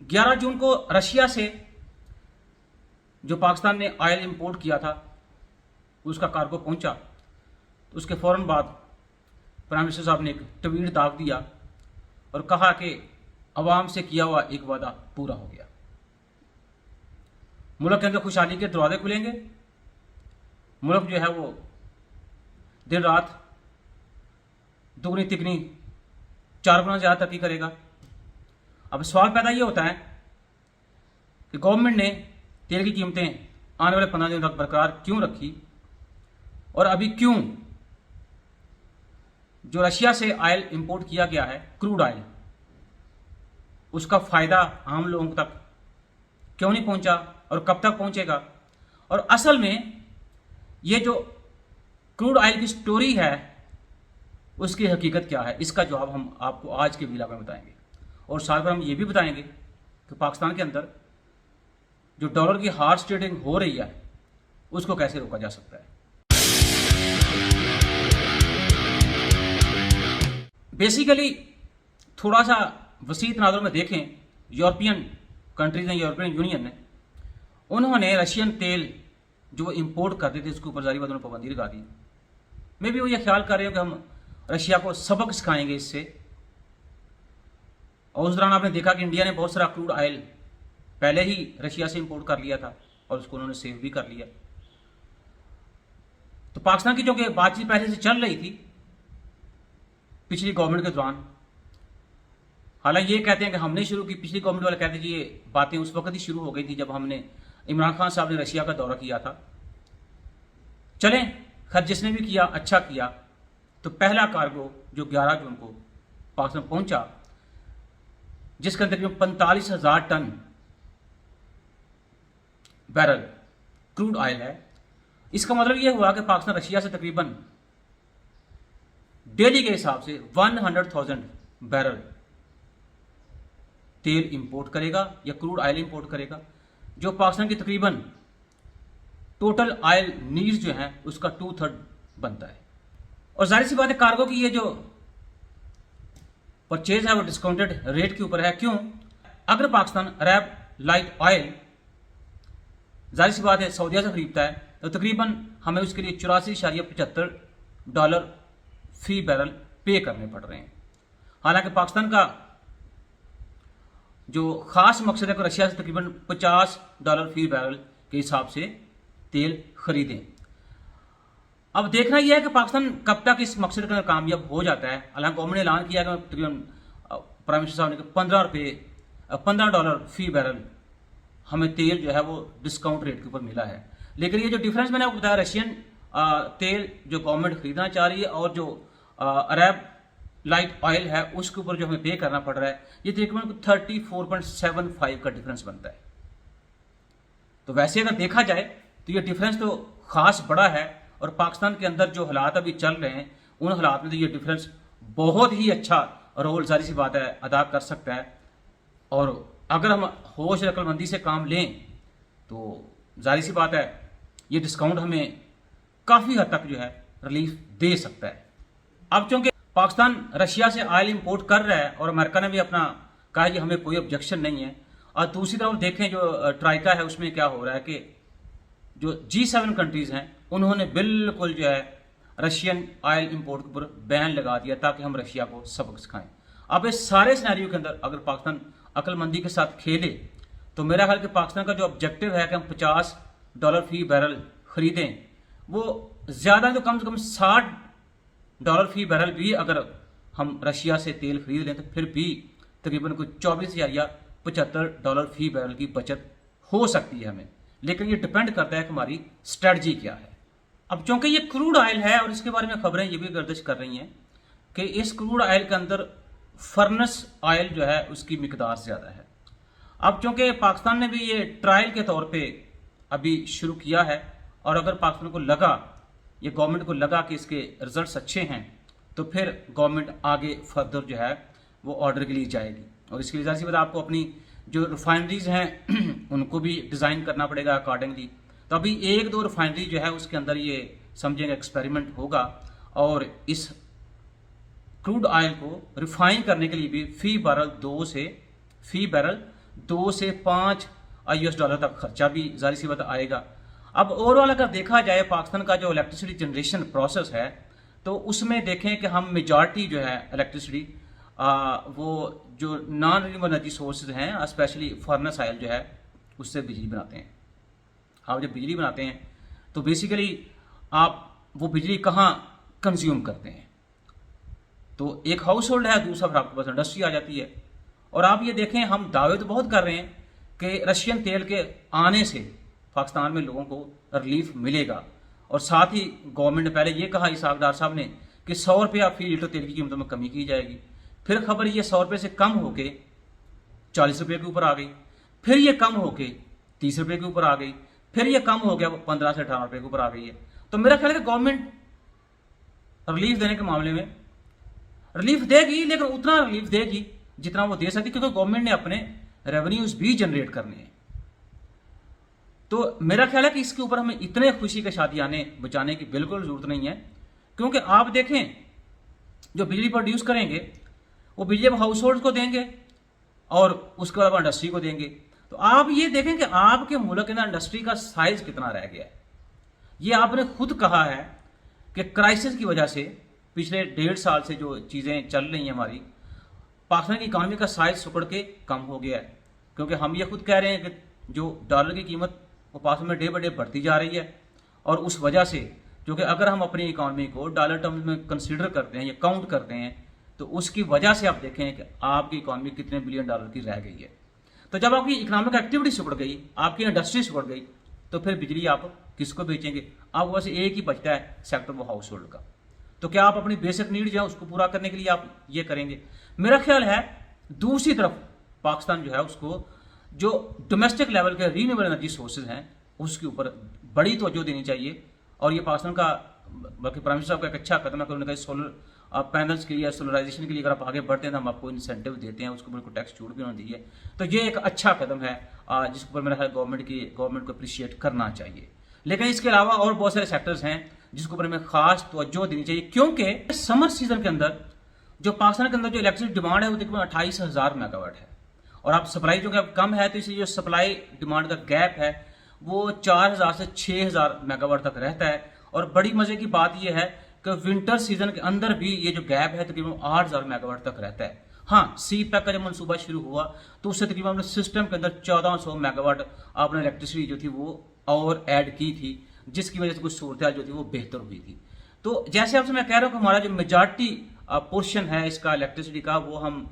11 जून को रशिया से जो पाकिस्तान ने ऑयल इंपोर्ट किया था उसका कार्गो पहुंचा। तो उसके फौरन बाद प्राइम मिनिस्टर साहब ने एक ट्वीट दाग दिया और कहा कि अवाम से किया हुआ एक वादा पूरा हो गया। मुल्क के अंदर खुशहाली के दरवाजे खुलेंगे। मुल्क जो है वो दिन रात दुगनी तिगनी 4 गुना ज़्यादा तरक्की करेगा। अब सवाल पैदा ये होता है कि गवर्नमेंट ने तेल की कीमतें आने वाले 15 दिन तक बरकरार क्यों रखी और अभी क्यों जो रशिया से ऑयल इंपोर्ट किया गया है, क्रूड ऑयल, उसका फायदा आम लोगों तक क्यों नहीं पहुंचा और कब तक पहुंचेगा। और असल में ये जो क्रूड ऑयल की स्टोरी है उसकी हकीकत क्या है, इसका जवाब हम आपको आज के वीडियो में बताएंगे। और साथ में हम ये भी बताएंगे कि पाकिस्तान के अंदर जो डॉलर की हार्ड ट्रेडिंग हो रही है उसको कैसे रोका जा सकता है। बेसिकली थोड़ा सा वसी तनाजुर में देखें, यूरोपियन कंट्रीज ने, यूरोपियन यूनियन ने, उन्होंने रशियन तेल जो इंपोर्ट करते थे उसके ऊपर जारी उन्होंने पाबंदी लगा दी। मैं भी वो ये ख्याल कर रहे हो कि हम रशिया को सबक सिखाएंगे इससे। और उस दौरान आपने देखा कि इंडिया ने बहुत सारा क्रूड ऑयल पहले ही रशिया से इंपोर्ट कर लिया था और उसको उन्होंने सेव भी कर लिया। तो पाकिस्तान की जो कि बातचीत पहले से चल रही थी पिछली गवर्नमेंट के दौरान, हालांकि ये कहते हैं कि हमने शुरू की, पिछली गवर्नमेंट वाले कहते हैं कि ये बातें उस वक्त ही शुरू हो गई थी जब हमने इमरान खान साहब ने रशिया का दौरा किया था। चलें, खैर जिसने भी किया अच्छा किया। तो पहला कार्गो जो 11 जून को पाकिस्तान पहुंचा जिसके अंदर तकरीबन 45,000 टन बैरल क्रूड ऑयल है। इसका मतलब यह हुआ कि पाकिस्तान रशिया से तकरीबन डेली के हिसाब से 100,000 बैरल तेल इंपोर्ट करेगा या क्रूड ऑयल इंपोर्ट करेगा, जो पाकिस्तान की तकरीबन टोटल ऑयल नीड्स जो है उसका 2/3 बनता है। और जाहिर सी बात है कार्गो की ये जो परचेज है वो डिस्काउंटेड रेट के ऊपर है। क्यों? अगर पाकिस्तान अरब लाइट ऑयल जाहिर सी बात है सऊदीया से खरीदता है तो तकरीबन हमें उसके लिए $84.75 फी बैरल पे करने पड़ रहे हैं। हालांकि पाकिस्तान का जो खास मकसद है कि रशिया से तकरीबन $50 फी बैरल के हिसाब से तेल खरीदें। अब देखना यह है कि पाकिस्तान कब तक इस मकसद के अंदर कामयाब हो जाता है। हालांकि गवर्नमेंट ने ऐलान किया कि तकरीबन प्राइम मिनिस्टर साहब ने $15 फी बैरल हमें तेल जो है वो डिस्काउंट रेट के ऊपर मिला है। लेकिन ये जो डिफरेंस मैंने आपको बताया, रशियन तेल जो गवर्नमेंट खरीदना चाह रही है और जो अरब लाइट ऑयल है उसके ऊपर जो हमें पे करना पड़ रहा है, ये तकरीबन 34.75 का डिफरेंस बनता है। तो वैसे अगर देखा जाए तो ये डिफरेंस तो खास बड़ा है और पाकिस्तान के अंदर जो हालात अभी चल रहे हैं उन हालात में तो ये डिफरेंस बहुत ही अच्छा रोल जारी सी बात है अदा कर सकता है। और अगर हम होश और अक्लमंदी से काम लें तो जारी सी बात है ये डिस्काउंट हमें काफ़ी हद तक जो है रिलीफ दे सकता है। अब चूंकि पाकिस्तान रशिया से ऑयल इंपोर्ट कर रहा है और अमेरिका ने भी अपना कहा कि हमें कोई ऑब्जेक्शन नहीं है, और दूसरी तरफ देखें जो ट्राइका है उसमें क्या हो रहा है कि जो G7 कंट्रीज हैं उन्होंने बिल्कुल जो है रशियन ऑयल इंपोर्ट के ऊपर बैन लगा दिया ताकि हम रशिया को सबक सिखाएं। अब इस सारे सिनेरियो के अंदर अगर पाकिस्तान अक्लमंदी के साथ खेले तो मेरा ख्याल कि पाकिस्तान का जो ऑब्जेक्टिव है कि हम $50 फी बैरल खरीदें, वो ज़्यादा तो कम से कम $60 फी बैरल भी अगर हम रशिया से तेल खरीद लें तो फिर भी तकरीबन कोई 24,000 या $75 फी बैरल की बचत हो सकती है हमें। लेकिन ये डिपेंड करता है कि हमारी स्ट्रेटजी क्या है। अब चूंकि ये क्रूड ऑयल है और इसके बारे में खबरें ये भी गर्दिश कर रही हैं कि इस क्रूड ऑयल के अंदर फर्नेस ऑयल जो है उसकी मिकदार ज़्यादा है। अब चूंकि पाकिस्तान ने भी ये ट्रायल के तौर पे अभी शुरू किया है और अगर पाकिस्तान को लगा, ये गवर्नमेंट को लगा कि इसके रिजल्ट्स अच्छे हैं तो फिर गवर्नमेंट आगे फर्दर जो है वो ऑर्डर के लिए जाएगी। और इसके लिए जाहिर सी बात आपको अपनी जो रिफाइनरीज हैं उनको भी डिज़ाइन करना पड़ेगा अकॉर्डिंगली। तो अभी 1-2 रिफाइनरी जो है उसके अंदर ये समझेंगे एक्सपेरिमेंट होगा और इस क्रूड ऑयल को रिफाइन करने के लिए भी फी बैरल 2 से 5 यूएस डॉलर तक खर्चा भी जाहिर सी बात आएगा। अब ओवरऑल अगर देखा जाए पाकिस्तान का जो इलेक्ट्रिसिटी जनरेशन प्रोसेस है, तो उसमें देखें कि हम मेजॉरिटी जो है इलेक्ट्रिसिटी वो जो नॉन रिन्यूएबल एनर्जी सोर्सेज हैं, स्पेशली फर्नेस ऑयल जो है उससे बिजली बनाते हैं। आप जब बिजली बनाते हैं तो बेसिकली आप वो बिजली कहाँ कंज्यूम करते हैं? तो एक हाउस होल्ड है, दूसरा फिर आपके पास इंडस्ट्री आ जाती है। और आप ये देखें, हम दावे तो बहुत कर रहे हैं कि रशियन तेल के आने से पाकिस्तान में लोगों को रिलीफ मिलेगा, और साथ ही गवर्नमेंट ने पहले ये कहा इसाक डार साहब ने कि 100 रुपया फी लीटर तेल की कीमतों में कमी की जाएगी। फिर खबर ये 100 रुपये से कम होके 40 रुपये के ऊपर आ गई, फिर ये कम होके 30 रुपये के ऊपर आ गई, फिर ये कम हो गया 15 से 18 रुपये के ऊपर आ गई है। तो मेरा ख्याल है कि गवर्नमेंट रिलीफ देने के मामले में रिलीफ देगी, लेकिन उतना रिलीफ देगी जितना वो दे सकती, क्योंकि गवर्नमेंट ने अपने रेवेन्यूज भी जनरेट करने हैं। तो मेरा ख्याल है कि इसके ऊपर हमें इतने खुशी के शादियाने बचाने की बिल्कुल जरूरत नहीं है, क्योंकि आप देखें जो बिजली प्रोड्यूस करेंगे वो बिजली हाउस होल्ड को देंगे और उसके बाद इंडस्ट्री को देंगे। तो आप ये देखें कि आपके मुल्क के अंदर इंडस्ट्री का साइज कितना रह गया है। ये आपने खुद कहा है कि क्राइसिस की वजह से पिछले 1.5 साल से जो चीज़ें चल रही हैं हमारी, पाकिस्तान की इकॉनमी का साइज सुकड़ के कम हो गया है, क्योंकि हम ये खुद कह रहे हैं कि जो डॉलर की कीमत वो पाकिस्तान में डे बाय डे बढ़ती जा रही है। और उस वजह से जो कि अगर हम अपनी इकॉनमी को डॉलर टर्म्स में कंसीडर करते हैं या काउंट करते हैं, तो उसकी वजह से आप देखें कि आपकी इकॉनमी कितने बिलियन डॉलर की रह गई है। तो जब आपकी इकोनॉमिक एक्टिविटी सिकुड़ गई, आपकी इंडस्ट्री सिकुड़ गई, तो फिर बिजली आप किसको बेचेंगे? आपको बस एक ही बचता है सेक्टर, वो हाउस होल्ड का। तो क्या आप अपनी बेसिक नीड जो है उसको पूरा करने के लिए आप ये करेंगे? मेरा ख्याल है दूसरी तरफ पाकिस्तान जो है उसको जो डोमेस्टिक लेवल के रीन्यूएबल एनर्जी सोर्सेज हैं उसके ऊपर बड़ी तवज्जो देनी चाहिए। और ये पाकिस्तान का, बल्कि प्राइम मिनिस्टर साहब का एक अच्छा कदम है कि उन्होंने कहा सोलर पैनल्स के लिए, सोलराइजेशन के लिए अगर आप आगे बढ़ते हैं तो हम आपको इंसेंटिव देते हैं, उसके ऊपर कोई टैक्स छूट भी उन्होंने दी है। तो ये एक अच्छा कदम है जिसके ऊपर मेरा ख्याल गवर्नमेंट को अप्रिशिएट करना चाहिए। लेकिन इसके अलावा और बहुत सारे सेक्टर्स हैं जिसके ऊपर हमें खास तवज्जो देनी चाहिए, क्योंकि समर सीजन के अंदर जो पाकिस्तान के अंदर जो इलेक्ट्रिसिटी डिमांड है वो तकरीबन 28,000 मेगावाट है, और आप सप्लाई जो कम है, तो इसलिए जो सप्लाई डिमांड का गैप है वो 4,000 से 6,000 मेगावाट तक रहता है। और बड़ी मजे की बात यह है कि विंटर सीजन के अंदर भी ये जो गैप है तकरीबन 8,000 मेगावाट तक रहता है। हाँ, सी पैक का जब मनसूबा शुरू हुआ तो उससे तकरीबन अपने सिस्टम के अंदर 1400 मेगावाट आपने इलेक्ट्रिसिटी जो थी वो और ऐड की थी, जिसकी वजह से कुछ सूरत जो थी वो बेहतर हुई थी। तो जैसे आपसे मैं कह रहा हूँ कि हमारा जो मेजॉरिटी पोर्शन है इसका इलेक्ट्रिसिटी का, वो हम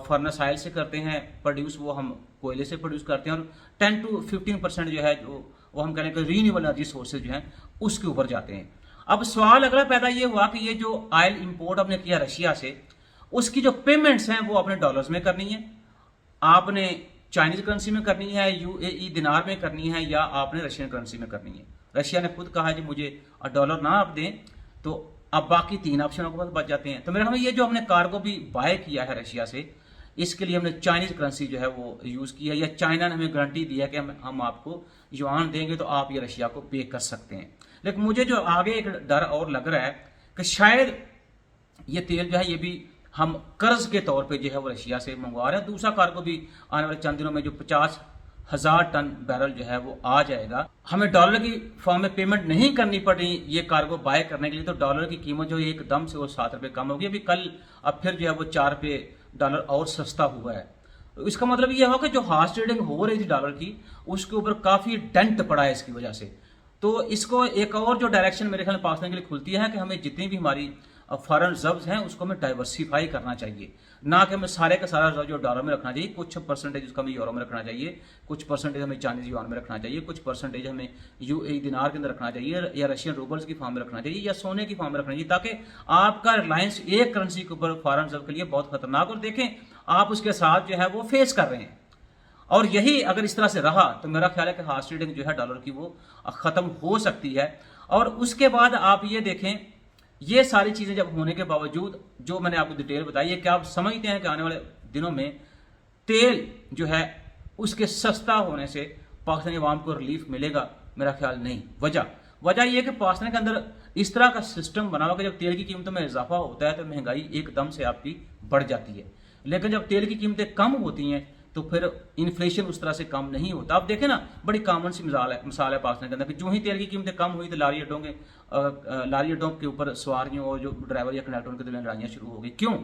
फर्नेस ऑयल से करते हैं प्रोड्यूस, वो हम कोयले से प्रोड्यूस करते हैं, और 10 to 15% जो है जो वो हम कह रहे हैं कि रीन्यूएबल एनर्जी सोर्सेज जो हैं उसके ऊपर जाते हैं। अब सवाल अगला पैदा ये हुआ कि ये जो ऑयल इंपोर्ट आपने किया रशिया से, उसकी जो पेमेंट्स हैं वो आपने डॉलर्स में करनी है, आपने चाइनीज करेंसी में करनी है, यूएई दिनार में करनी है, या आपने रशियन करेंसी में करनी है। रशिया ने खुद कहा कि मुझे डॉलर ना आप दें, तो अब बाकी 3 ऑप्शन आपके पास बच जाते हैं। तो मेरे ख्याल में ये जो हमने कार्गो भी बाय किया है रशिया से, इसके लिए हमने चाइनीज करेंसी जो है वो यूज़ की है, या चाइना ने हमें गारंटी दी है कि हम आपको युआन देंगे तो आप ये रशिया को पे कर सकते हैं। लेकिन मुझे जो आगे एक डर और लग रहा है कि शायद ये तेल जो है ये भी हम कर्ज के तौर पे जो है वो रशिया से मंगवा रहे हैं। दूसरा कार्गो भी आने वाले चंद दिनों में जो 50,000 टन बैरल जो है वो आ जाएगा। हमें डॉलर की फॉर्म में पेमेंट नहीं करनी पड़ रही ये कार्गो बाय करने के लिए, तो डॉलर की कीमत जो एकदम से वो 7 रुपये कम होगी। अभी कल अब फिर जो है वो 4 रुपये डॉलर और सस्ता हुआ है। तो इसका मतलब ये होगा कि जो हार्स ट्रेडिंग हो रही थी डॉलर की, उसके ऊपर काफ़ी डेंट पड़ा है इसकी वजह से। तो इसको एक और जो डायरेक्शन मेरे ख्याल में पाकिस्तान के लिए खुलती है कि हमें जितनी भी हमारी फॉरेन रिजर्व्स हैं उसको हमें डाइवर्सिफाई करना चाहिए, ना कि हमें सारे का सारा रिजर्व जो डॉलर में रखना चाहिए। कुछ परसेंटेज उसका हमें यूरो में रखना चाहिए, कुछ परसेंटेज हमें चाइनीज युआन में रखना चाहिए, कुछ परसेंटेज हमें यूएई दिनार के अंदर रखना चाहिए, या रशियन रूबल्स की फॉर्म में रखना चाहिए, या सोने की फॉर्म में रखना चाहिए, ताकि आपका रिलायंस एक करेंसी के ऊपर फॉरेन रिजर्व के लिए बहुत खतरनाक। और देखें आप उसके साथ जो है वो फेस कर रहे हैं, और यही अगर इस तरह से रहा तो मेरा ख्याल है कि हार्स ट्रेडिंग जो है डॉलर की वो खत्म हो सकती है। और उसके बाद आप ये देखें, ये सारी चीजें जब होने के बावजूद जो मैंने आपको डिटेल बताई है, क्या आप समझते हैं कि आने वाले दिनों में तेल जो है उसके सस्ता होने से पाकिस्तानी अवाम को रिलीफ मिलेगा? मेरा ख्याल नहीं। वजह यह कि पाकिस्तान के अंदर इस तरह का सिस्टम बना हुआ कि जब तेल की कीमतों में इजाफा होता है तो महंगाई एकदम से आपकी बढ़ जाती है, लेकिन जब तेल की कीमतें कम होती हैं तो फिर इन्फ्लेशन उस तरह से कम नहीं होता। अब देखें ना, बड़ी कॉमन सी मिसाल है पाकिस्तान के अंदर कि जो ही तेल की कीमतें कम हुई तो लारी अड्डों के ऊपर सवारियों और जो ड्राइवर या कंडक्टर उनके दरमियान लड़ाइयाँ शुरू हो गई। क्यों?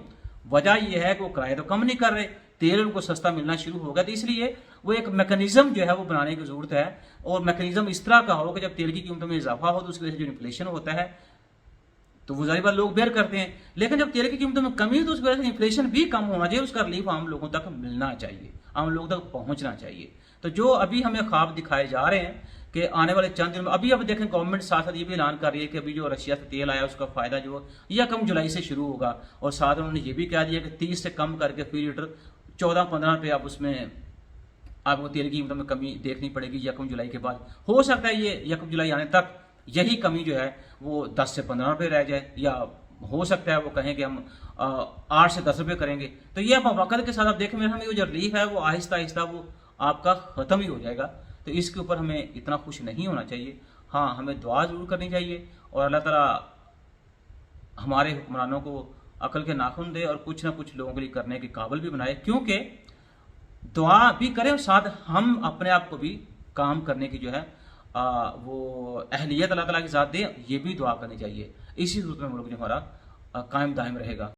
वजह यह है कि वो किराया तो कम नहीं कर रहे, तेल उनको सस्ता मिलना शुरू हो गया। तो इसलिए वो एक मैकेनिज्म जो है वो बनाने की जरूरत है, और मैकेनिज्म इस तरह का हो कि जब तेल की कीमतों में इजाफा हो तो उसकी वजह से जो इन्फ्लेशन होता है तो वो जाहिर बात लोग बेयर करते हैं, लेकिन जब तेल की कीमतों में कमी हो तो उसकी वजह से इन्फ्लेशन भी कम होना चाहिए, उसका रिलीफ आम लोगों तक मिलना चाहिए, आम लोगों तक पहुंचना चाहिए। तो जो अभी हमें ख्वाब दिखाए जा रहे हैं कि आने वाले चंद दिनों में, अभी अब देखें गवर्नमेंट साथ साथ ये भी ऐलान कर रही है कि अभी जो रशिया से तेल आया उसका फायदा जो 1 जुलाई से शुरू होगा, और साथ उन्होंने ये भी कह दिया कि 30 से कम करके फी लीटर 14-15 रुपये आप उसमें आपको तेल की कीमतों में कमी देखनी पड़ेगी 1 जुलाई के बाद। हो सकता है ये 1 जुलाई आने तक यही कमी जो है वो 10 से 15 रुपये रह जाए, या हो सकता है वो कहें कि हम 8 से 10 रुपये करेंगे। तो ये आप वक्त के साथ आप देखें, मेरे हमें जो रिलीफ है वो आहिस्ता आहिस्ता वो आपका ख़त्म ही हो जाएगा। तो इसके ऊपर हमें इतना खुश नहीं होना चाहिए। हाँ, हमें दुआ ज़रूर करनी चाहिए और अल्लाह ताला हमारे हुक्मरानों को अकल के नाखून दे और कुछ ना कुछ लोगों के लिए करने के काबिल भी बनाए, क्योंकि दुआ भी करें और साथ हम अपने आप को भी काम करने की जो है वो अहलियत अल्लाह ताला के साथ दे, ये भी दुआ करनी चाहिए। इसी सूरत में मुल्क जो हमारा कायम दायम रहेगा।